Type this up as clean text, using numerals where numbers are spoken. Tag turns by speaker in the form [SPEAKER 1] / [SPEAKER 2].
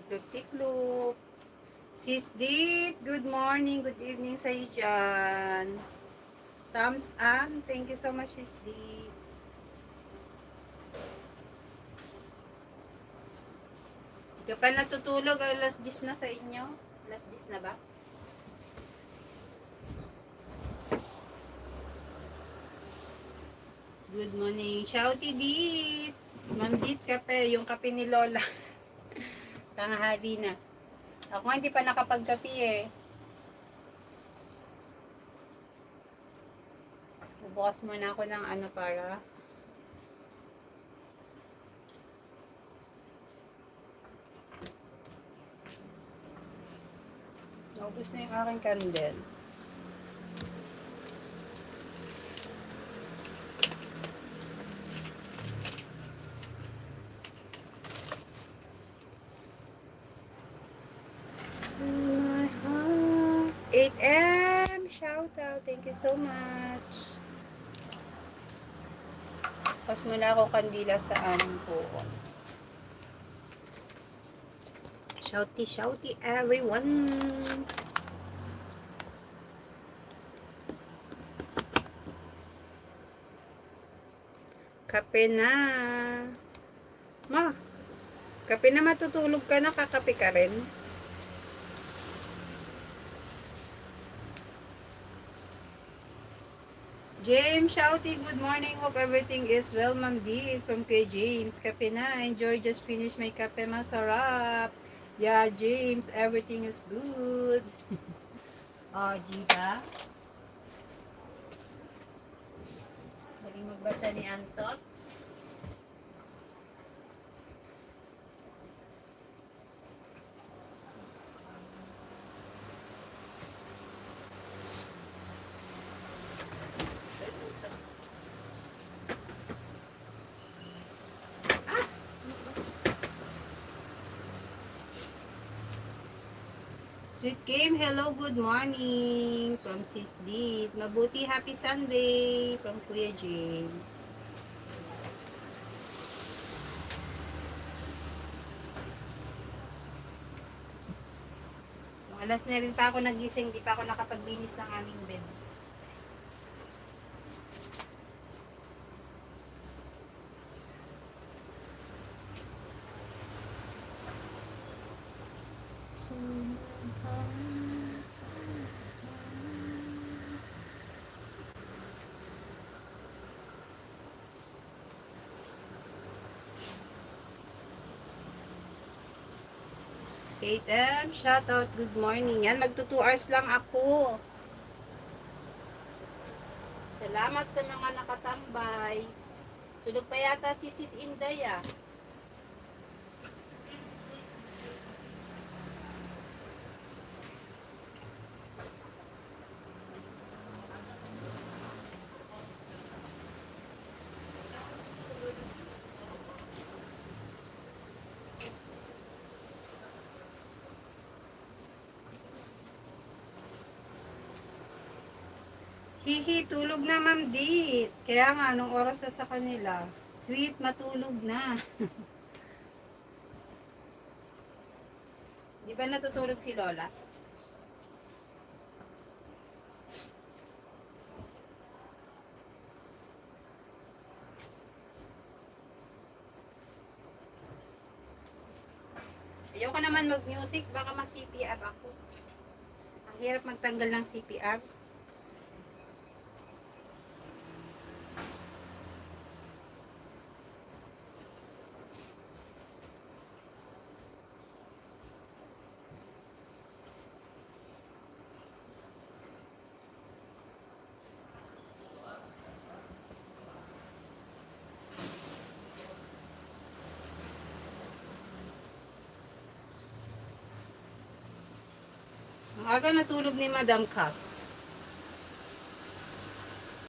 [SPEAKER 1] Tiklop-tiklop. Sis Dit, good morning, good evening sa iyo dyan. Thumbs up. Thank you so much, Sis Dit. Hindi ka pa natutulog. Alas 10 na sa inyo. Alas 10 na ba? Good morning. Shouty Dit. Ma'am Dit, kape. Yung kape ni Lola. Tanghali na. Ako nga hindi pa nakapagkape eh. Bubukas muna ako ng ano para naubos na yung aking candle. So my heart. 8M! Shout out. Thank you so much. Pas muna ako kandila sa po. Shouty, shouty everyone. Kape na. Ma, kape na, matutulog ka na, kakape ka rin. James, shouty, good morning. Hope everything is well, Ma'am D. From kay James. Kape na. Enjoy, just finished my kape. Masarap. Yeah, James, everything is good. Oh, diba? Galing magbasa ni Antots. Sweet Game, hello, good morning. From Sis Dit. Mabuti, happy Sunday. From Kuya James. Alas na rin pa ako nagising, di pa ako nakapaglinis ng aming bed. KTM, shout out, good morning. Yan, magto 2 hours lang ako. Salamat sa mga nakatambay. Tulog pa yata si Sis Inday ah. Hihi, tulog na Ma'am Dit. Kaya nga, anong oras na sa kanila? Sweet, matulog na. Di ba natutulog si Lola? Ayoko naman mag-music, baka ma-CPR ako. Ang hirap magtanggal ng CPR. Ang aga natulog ni Madam Cass.